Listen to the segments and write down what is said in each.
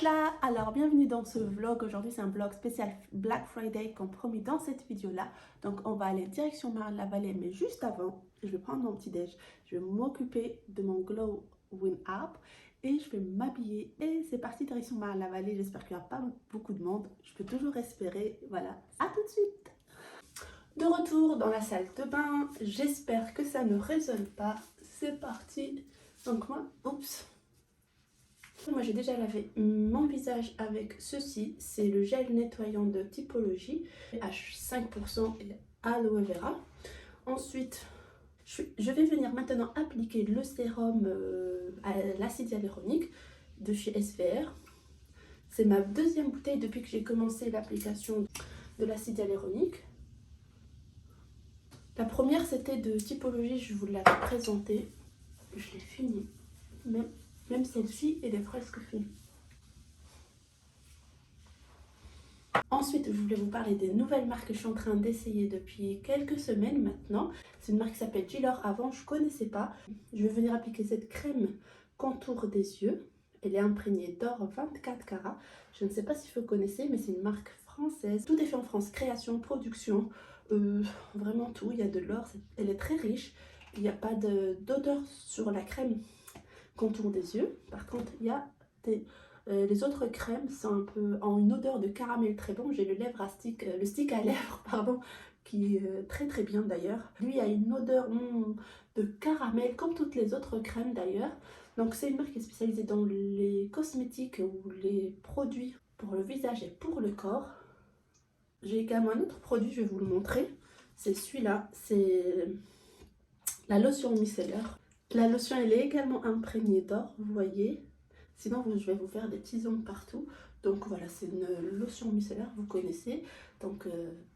Là, alors bienvenue dans ce vlog. Aujourd'hui c'est un vlog spécial Black Friday comme promis dans cette vidéo là. Donc on va aller direction Marne-la-Vallée, mais juste avant je vais prendre mon petit déj, je vais m'occuper de mon Glow Win App et je vais m'habiller et c'est parti direction Marne-la-Vallée. J'espère qu'il n'y aura pas beaucoup de monde, je peux toujours espérer. Voilà, à tout de suite. De retour dans la salle de bain, j'espère que ça ne résonne pas. C'est parti. Donc moi j'ai déjà lavé mon visage avec ceci, c'est le gel nettoyant de Typologie, H5% et aloe vera. Ensuite, je vais venir maintenant appliquer le sérum à l'acide hyaluronique de chez SVR. C'est ma deuxième bouteille depuis que j'ai commencé l'application de l'acide hyaluronique. La première c'était de Typologie, je vous l'avais présentée, je l'ai finie. Même celle-ci, elle est presque finie. Ensuite, je voulais vous parler des nouvelles marques que je suis en train d'essayer depuis quelques semaines maintenant. C'est une marque qui s'appelle Gilor. Avant, je ne connaissais pas. Je vais venir appliquer cette crème contour des yeux. Elle est imprégnée d'or 24 carats. Je ne sais pas si vous connaissez, mais c'est une marque française. Tout est fait en France. Création, production, vraiment tout. Il y a de l'or. Elle est très riche. Il n'y a pas d'odeur sur la crème contour des yeux. Par contre, il y a les autres crèmes sont un peu en une odeur de caramel très bon. J'ai le stick à lèvres pardon, qui est très très bien d'ailleurs. Lui a une odeur de caramel comme toutes les autres crèmes d'ailleurs. Donc c'est une marque qui est spécialisée dans les cosmétiques ou les produits pour le visage et pour le corps. J'ai également un autre produit, je vais vous le montrer. C'est celui-là, c'est la lotion micellaire. La lotion elle est également imprégnée d'or, vous voyez. Sinon je vais vous faire des petits ongles partout. Donc voilà, c'est une lotion micellaire, vous connaissez. Donc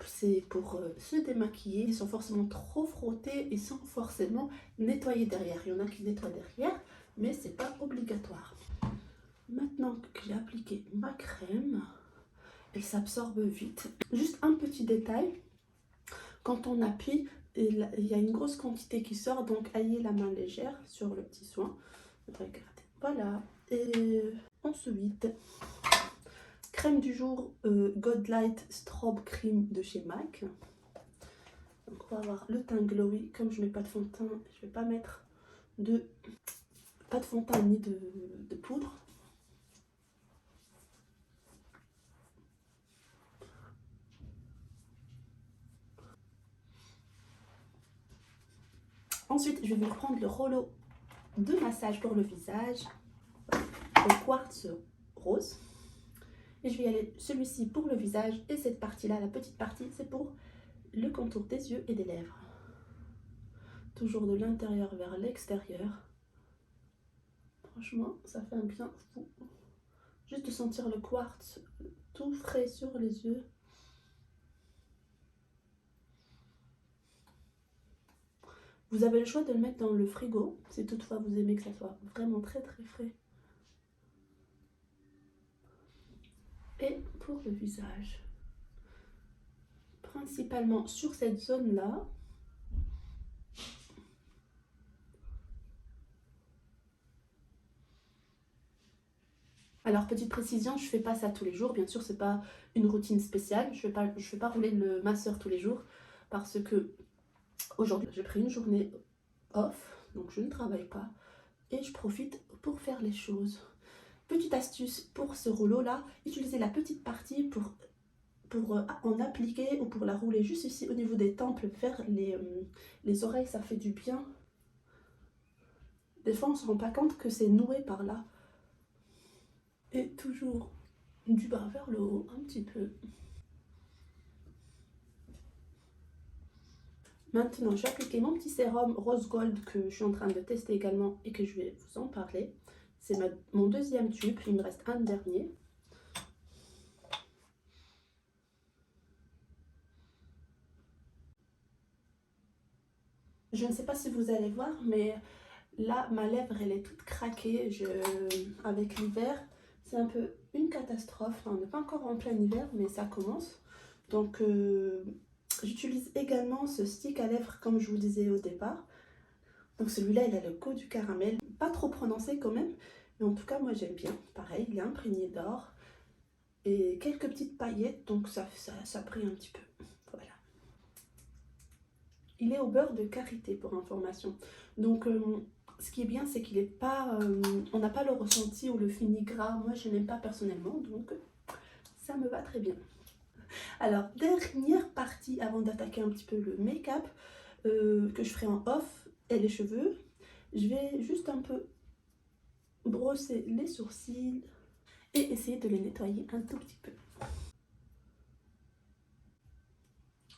c'est pour se démaquiller sans forcément trop frotter et sans forcément nettoyer derrière. Il y en a qui nettoient derrière, mais c'est pas obligatoire. Maintenant que j'ai appliqué ma crème, elle s'absorbe vite. Juste un petit détail, quand on appuie, il y a une grosse quantité qui sort, donc ayez la main légère sur le petit soin. Regardez, voilà. Et ensuite, crème du jour Godlight Strobe Cream de chez MAC. Donc on va avoir le teint glowy. Comme je mets pas de fond de teint, je vais pas mettre pas de fond de teint ni de poudre. Ensuite, je vais venir prendre le rouleau de massage pour le visage au quartz rose. Et je vais y aller celui-ci pour le visage et cette partie-là, la petite partie, c'est pour le contour des yeux et des lèvres. Toujours de l'intérieur vers l'extérieur. Franchement, ça fait un bien fou. Juste de sentir le quartz tout frais sur les yeux. Vous avez le choix de le mettre dans le frigo, si toutefois vous aimez que ça soit vraiment très très frais. Et pour le visage, principalement sur cette zone-là. Alors petite précision, je fais pas ça tous les jours, bien sûr c'est pas une routine spéciale, je fais pas rouler le masseur tous les jours parce que aujourd'hui j'ai pris une journée off, donc je ne travaille pas et je profite pour faire les choses. Petite astuce pour ce rouleau là, utilisez la petite partie pour en appliquer ou pour la rouler juste ici au niveau des tempes vers les oreilles, ça fait du bien. Des fois on se rend pas compte que c'est noué par là. Et toujours du bas vers le haut, un petit peu. Maintenant, je vais appliquer mon petit sérum Rose Gold que je suis en train de tester également et que je vais vous en parler. C'est mon deuxième tube, il me reste un dernier. Je ne sais pas si vous allez voir, mais là, ma lèvre, elle est toute craquée. Avec l'hiver, c'est un peu une catastrophe. Enfin, on n'est pas encore en plein hiver, mais ça commence. Donc, j'utilise également ce stick à lèvres, comme je vous disais au départ. Donc celui-là, il a le goût du caramel. Pas trop prononcé quand même, Mais en tout cas, moi j'aime bien. Pareil, il est imprégné d'or. Et quelques petites paillettes, donc ça brille un petit peu. Voilà. Il est au beurre de karité pour information. Donc ce qui est bien, c'est qu'il est pas... on n'a pas le ressenti ou le fini gras. Moi je n'aime pas personnellement, donc ça me va très bien. Alors, dernière partie avant d'attaquer un petit peu le make-up que je ferai en off et les cheveux. Je vais juste un peu brosser les sourcils et essayer de les nettoyer un tout petit peu.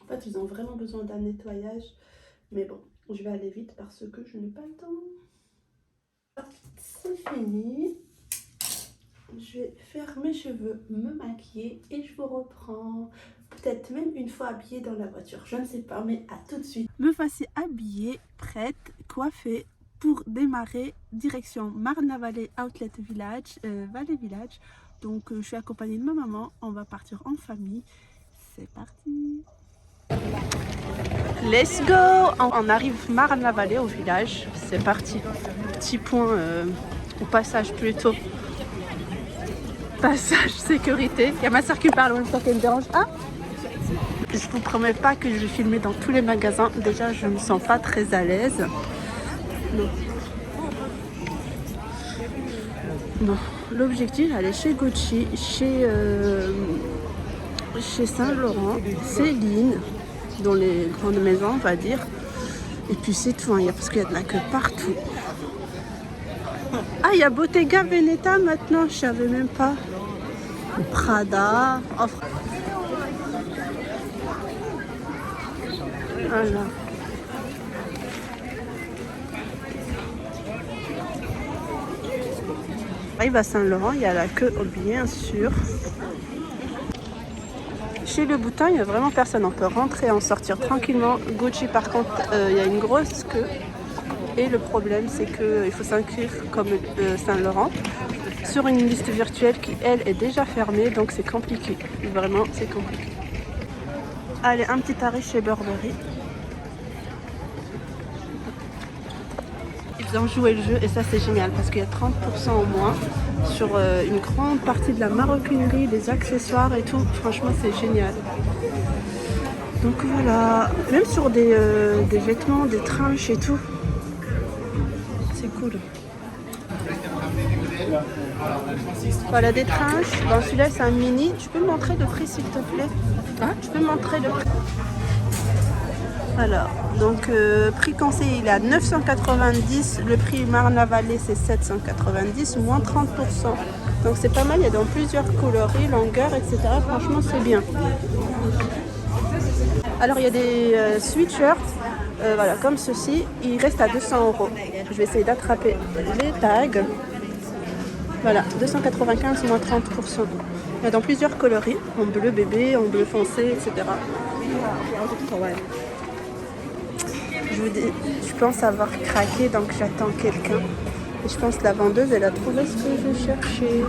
En fait, ils ont vraiment besoin d'un nettoyage, mais bon, je vais aller vite parce que je n'ai pas le temps. C'est fini. Je vais faire mes cheveux, me maquiller et je vous reprends. Peut-être même une fois habillée dans la voiture, je ne sais pas, mais à tout de suite. Me voici habillée, prête, coiffée pour démarrer direction Marne-la-Vallée Outlet Village, Valley Village. Donc je suis accompagnée de ma maman, on va partir en famille. C'est parti. Let's go. On arrive Marne-la-Vallée au village, c'est parti. Petit point au passage plutôt. Passage sécurité. Il y a ma soeur qui parle en même temps qu'elle me dérange. Ah, je vous promets pas que je vais filmer dans tous les magasins. Déjà, je me sens pas très à l'aise. Non. Bon, l'objectif, aller chez Gucci, chez Saint-Laurent, Céline, dans les grandes maisons, on va dire. Et puis c'est tout, hein, parce qu'il y a de la queue partout. Ah, il y a Bottega Veneta maintenant, je savais même pas. Prada. Oh. Voilà. Arrive à Saint-Laurent, il y a la queue, bien sûr. Chez Le Boutin, il n'y a vraiment personne. On peut rentrer et en sortir tranquillement. Gucci, par contre, il y a une grosse queue. Et le problème, c'est qu'il faut s'inscrire comme Saint-Laurent sur une liste virtuelle qui, elle, est déjà fermée. Donc, c'est compliqué. Vraiment, c'est compliqué. Allez, un petit arrêt chez Burberry. Ils ont joué le jeu et ça, c'est génial parce qu'il y a 30% au moins sur une grande partie de la maroquinerie, des accessoires et tout. Franchement, c'est génial. Donc voilà, même sur des vêtements, des tranches et tout. C'est cool. Voilà des tranches. Bon, celui-là, c'est un mini. Tu peux me montrer le prix, s'il te plaît? Hein? Tu peux me montrer le prix? Alors, donc prix conseillé, il est à 990. Le prix Marne-la-Vallée, c'est 790, moins 30%. Donc c'est pas mal, il y a dans plusieurs coloris, longueurs, etc. Franchement, c'est bien. Alors, il y a des sweatshirts, voilà, comme ceci. Il reste à 200 €. Je vais essayer d'attraper les tags. Voilà, 295 moins 30%. Il y a dans plusieurs coloris, en bleu bébé, en bleu foncé, etc. Ouais. Je vous dis, je pense avoir craqué, donc j'attends quelqu'un. Et je pense que la vendeuse, elle a trouvé ce que je cherchais.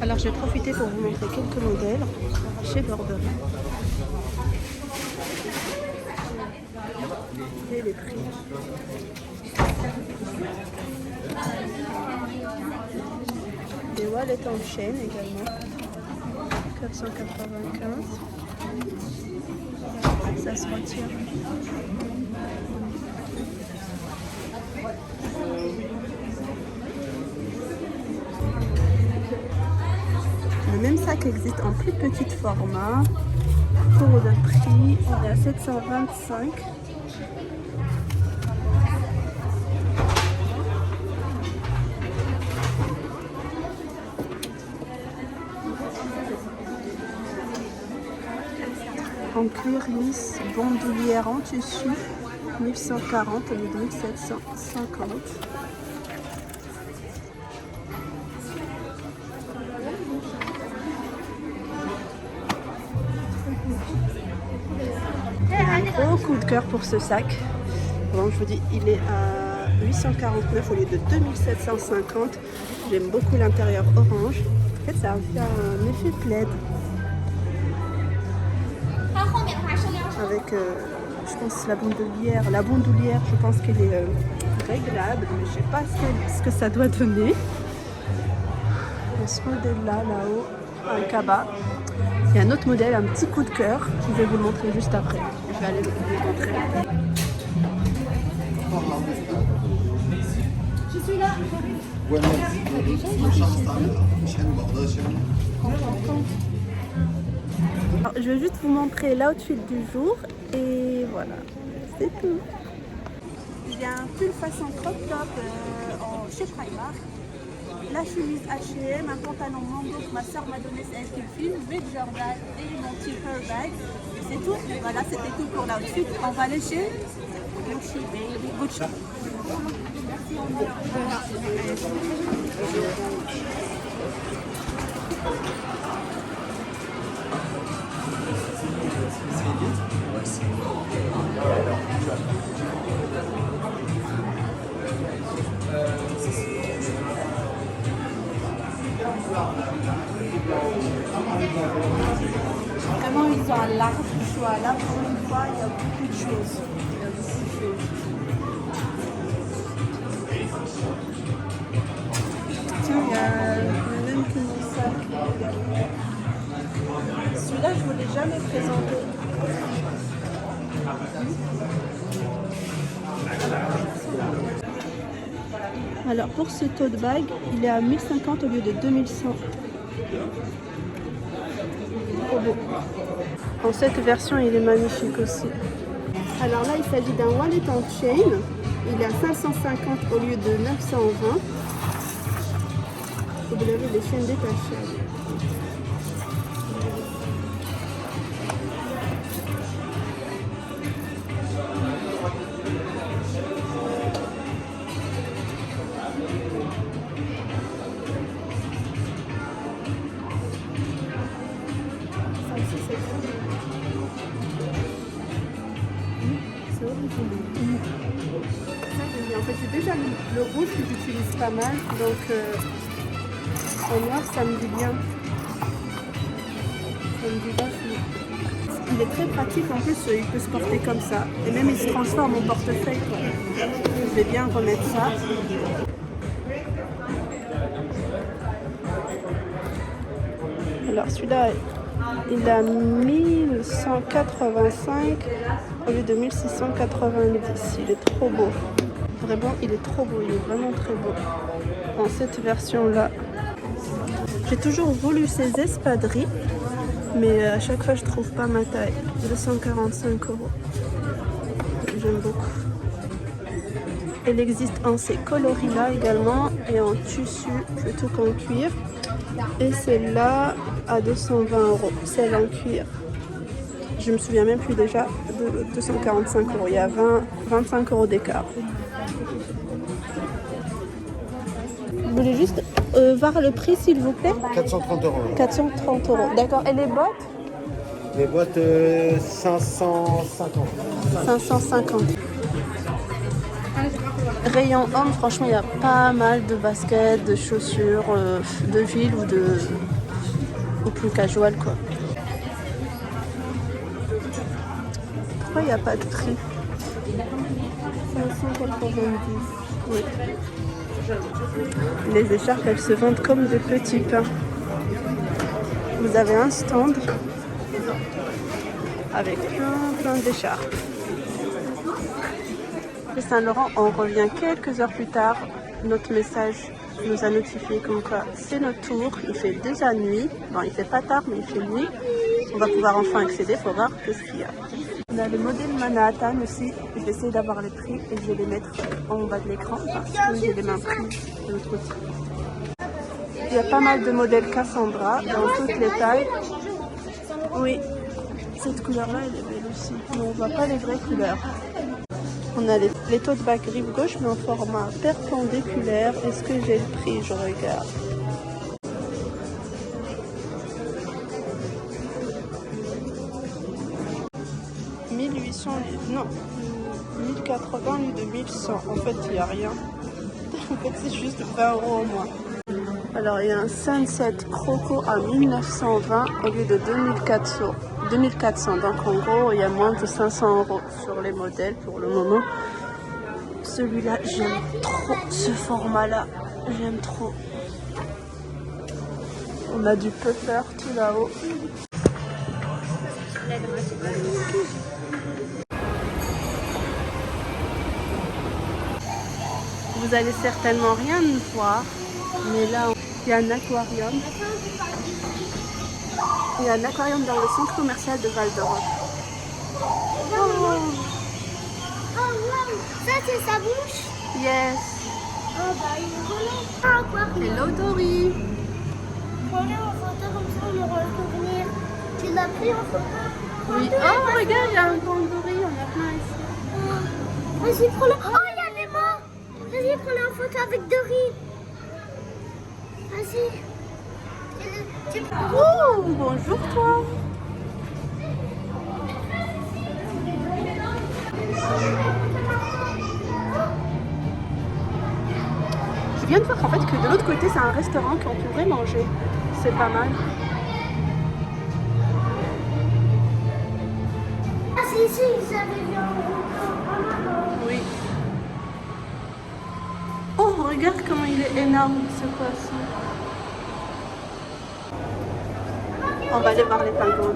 Alors, je vais profiter pour vous montrer quelques modèles chez Burberry. Et les prix. Des wallets en chaîne également. 495. Ça se retire. Le même sac existe en plus petit format. Pour le prix, on est à 725. En cuir lisse, bandoulière en tissu, 1140 au lieu de 1750. Un gros coup de cœur pour ce sac. Bon, je vous dis, il est à 849 au lieu de 2750. J'aime beaucoup l'intérieur orange. En fait, ça a fait un effet plaid. Avec je pense la bandoulière. La bandoulière, je pense qu'elle est réglable, mais je sais pas ce que ça doit donner. Ce modèle-là, là-haut, un cabas. Il y a un autre modèle, un petit coup de cœur. Je vais vous le montrer juste après. Je vais aller vous le montrer. Je suis là. Alors, je vais juste vous montrer l'outfit du jour et voilà, c'est tout. Il y a un pull façon crop top chez Primark, la chemise H&M, un pantalon Mango que ma soeur m'a donné, c'est elle qui le filme, Rick Jordan et mon petit hair bag. C'est tout. Voilà, c'était tout pour l'outfit. On va aller chez Gucci Baby. Gucci. Vraiment, ils ont un large choix. Là, pour une fois, il y a beaucoup de choses. Tiens, il y a le même que mon sac. Celui-là, je ne vous l'ai jamais présenté. Alors, pour ce tote bag, il est à 1050 au lieu de 2100. Trop beau. En cette version, il est magnifique aussi. Alors là, il s'agit d'un wallet en chain. Il est à 550 au lieu de 920. Et vous avez des chaînes détachables. En fait, j'ai déjà le rouge que j'utilise pas mal, donc en noir ça me dit bien. Ça me dit vachement. Il est très pratique, en plus il peut se porter comme ça. Et même il se transforme en portefeuille. Je vais bien remettre ça. Alors celui-là, il a 1185 au lieu de 1690. Il est trop beau. Vraiment, il est trop beau. Il est vraiment très beau. Dans cette version-là. J'ai toujours voulu ces espadrilles. Mais à chaque fois, je trouve pas ma taille. 245 €. J'aime beaucoup. Elle existe en ces coloris-là également. Et en tissu plutôt qu'en cuir. Et celle-là à 220 €. Celle en cuir. Je me souviens même plus déjà de 245 €. Il y a 25 € d'écart. Vous voulez juste voir le prix s'il vous plaît? 430 €. 430 €. D'accord. Et les boîtes? Les boîtes 550. 550. Rayon homme, franchement, il y a pas mal de baskets, de chaussures de ville ou plus casual quoi. Pourquoi il n'y a pas de prix? 590. Oui. Les écharpes, elles se vendent comme des petits pains. Vous avez un stand avec plein d'écharpes. Et Saint-Laurent, on revient quelques heures plus tard. Notre message nous a notifié comme quoi c'est notre tour. Il fait déjà nuit. Bon, il fait pas tard, mais il fait nuit. On va pouvoir enfin accéder pour voir ce qu'il y a. On a le modèle Manhattan aussi. Je vais essayer d'avoir les prix et je vais les mettre en bas de l'écran parce que j'ai les mains prises de l'autre côté. Il y a pas mal de modèles Cassandra dans toutes les tailles. Oui, cette couleur-là, elle est belle aussi. Mais on voit pas les vraies couleurs. On a les tote bags rive gauche, mais en format perpendiculaire. Est-ce que j'ai le prix? Je regarde. Non, 1080 lieu de 1100. En fait, il n'y a rien. En fait, c'est juste 20 € au moins. Alors, il y a un Sunset Croco à 1920 au lieu de 2400. 2400. Donc en gros, il y a moins de 500 € sur les modèles pour le moment. Celui-là, j'aime trop ce format-là. J'aime trop. On a du puffer tout là-haut. Vous allez certainement rien voir, mais là, il y a un aquarium. Il y a un aquarium dans le centre commercial de Val d'Europe. Oh wow, ça c'est sa bouche. Yes. Oh bah il est volant. Ah aquarium. Hello Dory. Prenez en photo comme ça on aura un souvenir. Tu l'as pris en photo? Oui. Oh regarde, il y a un grand Dory, on a plein ici. Vas-y prends-le. Oh il y a des morts. Vas-y prends-le en photo avec Dory. Vas-y. Oh, bonjour toi. Je viens de voir en fait que de l'autre côté c'est un restaurant qu'on pourrait manger. C'est pas mal. Ah si ici ils avaient vu en Oui. Oh, regarde comment il est énorme ce poisson. On va aller voir les pingouins.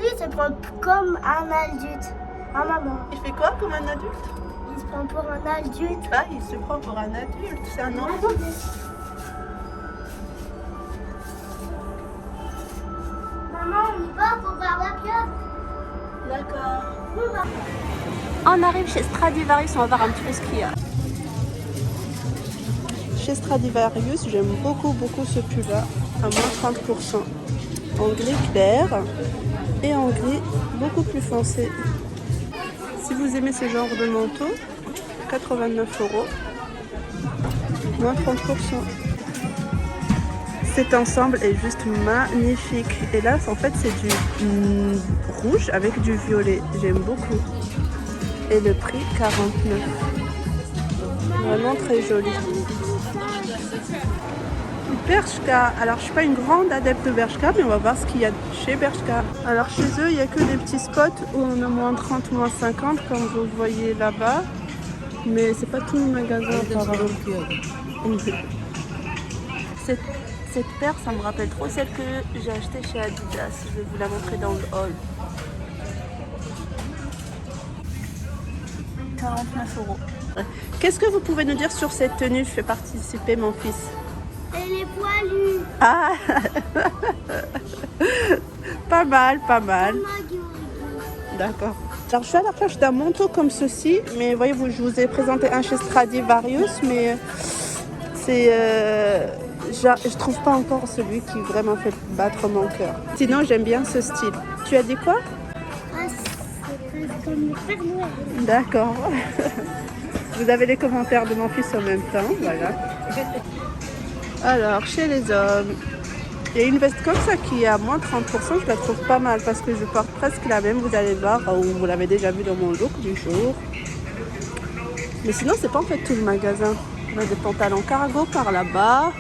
Lui il se prend comme un adulte. Ah maman. Il fait quoi comme un adulte? Il se prend pour un adulte. Ah, il se prend pour un adulte, c'est un enfant. Maman on y va pour voir la pieuvre. D'accord. On arrive chez Stradivarius, on va voir un petit peu ce qu'il y a. Chez Stradivarius, j'aime beaucoup ce pull-là, à moins 30%. En gris clair et en gris beaucoup plus foncé. Si vous aimez ce genre de manteau, 89 €, moins 30%. Cet ensemble est juste magnifique. Et là, en fait, c'est du rouge avec du violet. J'aime beaucoup. Et le prix, 49. Vraiment très joli. Bershka. Alors, je suis pas une grande adepte de Bershka, mais on va voir ce qu'il y a chez Bershka. Alors, chez eux, il n'y a que des petits spots où on a moins 30, moins 50, comme vous voyez là-bas. Mais c'est pas tout le magasin, apparemment. Cette paire, ça me rappelle trop celle que j'ai achetée chez Adidas. Je vais vous la montrer dans le hall. 49 €. Qu'est-ce que vous pouvez nous dire sur cette tenue? Je fais participer mon fils. Elle est poilue. Ah pas mal, pas mal. D'accord. Alors je suis à la recherche d'un manteau comme ceci, mais voyez-vous, je vous ai présenté un chez Stradivarius, mais c'est... je trouve pas encore celui qui vraiment fait battre mon cœur. Sinon, j'aime bien ce style. Tu as dit quoi? Ah, c'est presque comme le Père Noël. D'accord. Vous avez les commentaires de mon fils en même temps, voilà. Alors, chez les hommes, il y a une veste comme ça qui est à moins 30%, je la trouve pas mal parce que je porte presque la même, vous allez voir, ou vous l'avez déjà vu dans mon look du jour. Mais sinon, c'est pas en fait tout le magasin. On a des pantalons cargo par là-bas.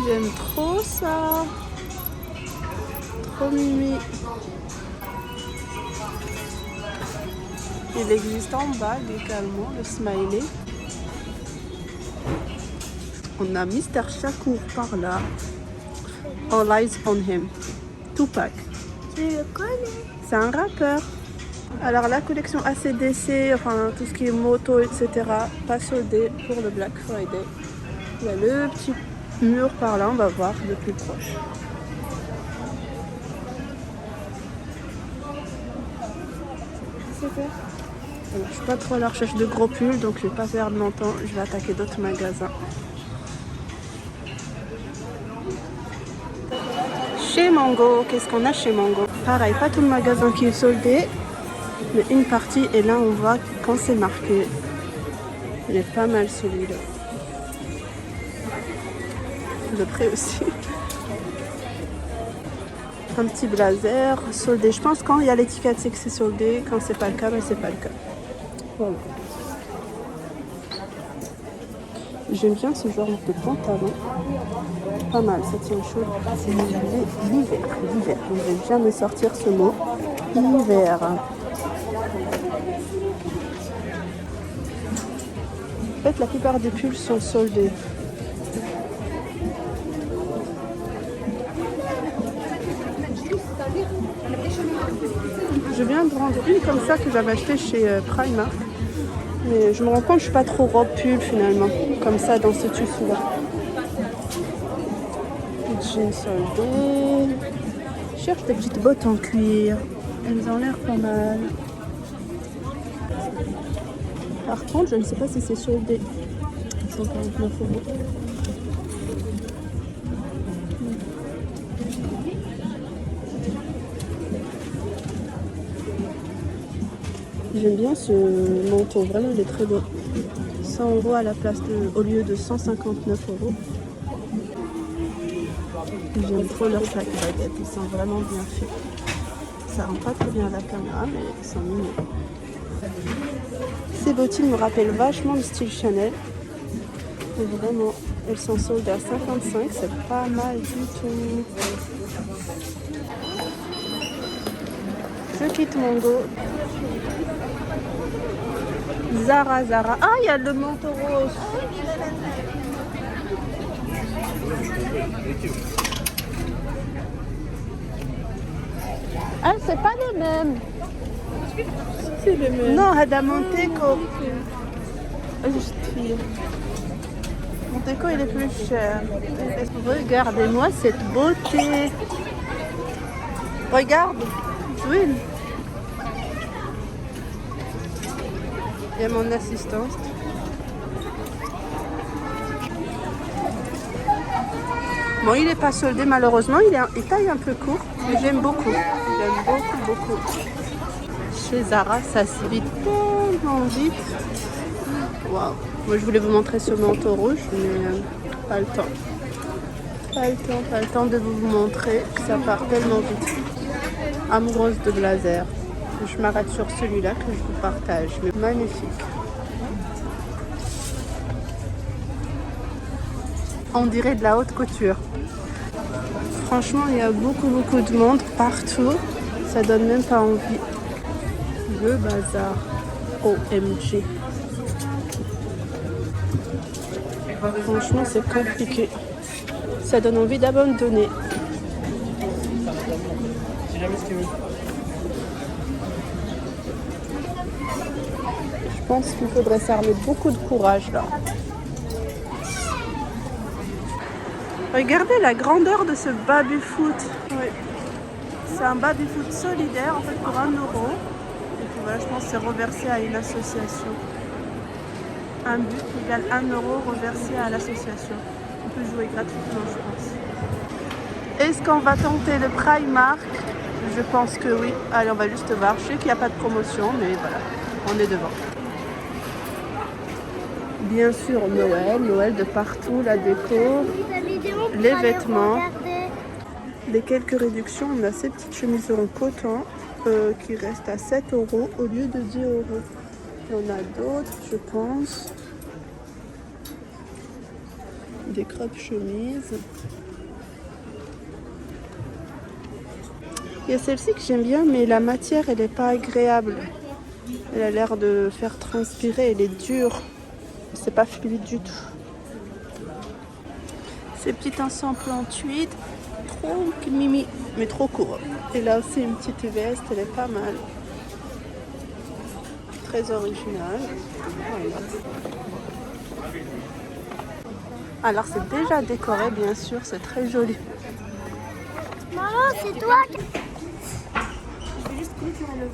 J'aime trop ça. Trop mimi. Il existe en bas également le smiley. On a Mr. Shakur par là. All Eyes on Him. Tupac. Tu le connais? C'est un rappeur. Alors la collection ACDC, enfin tout ce qui est moto, etc. pas soldé pour le Black Friday. Il y a le petit mur par là, on va voir de plus proche. Alors, je suis pas trop à la recherche de gros pulls, donc je vais pas perdre mon temps, je vais attaquer d'autres magasins. Chez Mango, qu'est-ce qu'on a chez Mango? Pareil, pas tout le magasin qui est soldé, mais une partie, et là on voit quand c'est marqué. Il est pas mal celui-là. Le prix aussi. Un petit blazer soldé. Je pense quand il y a l'étiquette c'est que c'est soldé. Quand c'est pas le cas, mais c'est pas le cas. Voilà. J'aime bien ce genre de pantalon. Pas mal, ça tient chaud. C'est l'hiver. L'hiver. Je ne vais jamais sortir ce mot. L'hiver. En fait, la plupart des pulls sont soldés. Je viens de prendre une comme ça que j'avais acheté chez Primark. Mais je me rends compte que je suis pas trop robe pull finalement. Comme ça dans ce tissu-là. Jeans soldés. Je cherche des petites bottes en cuir. Elles ont l'air pas mal. Par contre, je ne sais pas si c'est soldé. 149 €. J'aime bien ce manteau, vraiment il est très beau. 100 € à la place au lieu de 159 €. J'aime trop leurs sacs baguettes, ils sont vraiment bien faits. Ça rend pas très bien à la caméra, mais ils sont mignons. Ces bottines me rappellent vachement le style Chanel. Et vraiment, elles sont soldées à 55, c'est pas mal du tout. Je quitte Mango. Zara. Ah, il y a le manteau rose. Ah, c'est pas les mêmes. C'est les mêmes. Non, Hada Monteco. Juste fille. Monteco, il est plus cher. Regardez-moi cette beauté. Regarde. Oui. Il y a mon assistante. Bon, il n'est pas soldé malheureusement, il taille un peu court, mais j'aime beaucoup. J'aime beaucoup. Chez Zara, ça se vide tellement vite. Waouh. Moi, je voulais vous montrer ce manteau rouge, mais pas le temps. Pas le temps de vous montrer. Ça part tellement vite. Amoureuse de blazer. Je m'arrête sur celui-là que je vous partage. Mais magnifique. On dirait de la haute couture. Franchement, il y a beaucoup de monde partout. Ça donne même pas envie. Le bazar. OMG. Franchement, c'est compliqué. Ça donne envie d'abandonner. Je pense qu'il faudrait s'armer beaucoup de courage là. Regardez la grandeur de ce baby-foot. Oui. C'est un baby-foot solidaire en fait pour 1 €. Et puis voilà, je pense que c'est reversé à une association. Un but égale 1 € reversé à l'association. On peut jouer gratuitement, je pense. Est-ce qu'on va tenter le Primark? Je pense que oui. Allez, on va juste voir. Je sais qu'il n'y a pas de promotion, mais voilà, on est devant. Bien sûr, Noël de partout, la déco, les vêtements. Les quelques réductions, on a ces petites chemises en coton qui restent à 7 € au lieu de 10 €. Il y en a d'autres, je pense. Des crop chemises. Il y a celle-ci que j'aime bien, mais la matière, elle n'est pas agréable. Elle a l'air de faire transpirer, elle est dure. C'est pas fluide du tout. Ces petits ensembles en tweed, trop mimi, mais trop court. Et là aussi une petite veste, elle est pas mal. Très originale. Voilà. Alors c'est déjà décoré bien sûr, c'est très joli. Maman, c'est toi qui... Je vais juste clôturer le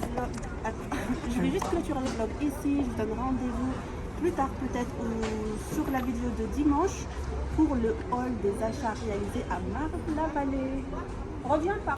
vlog. Ici. Je vous donne rendez-vous plus tard peut-être sur la vidéo de dimanche pour le haul des achats réalisés à Marne-la-Vallée. Reviens pas.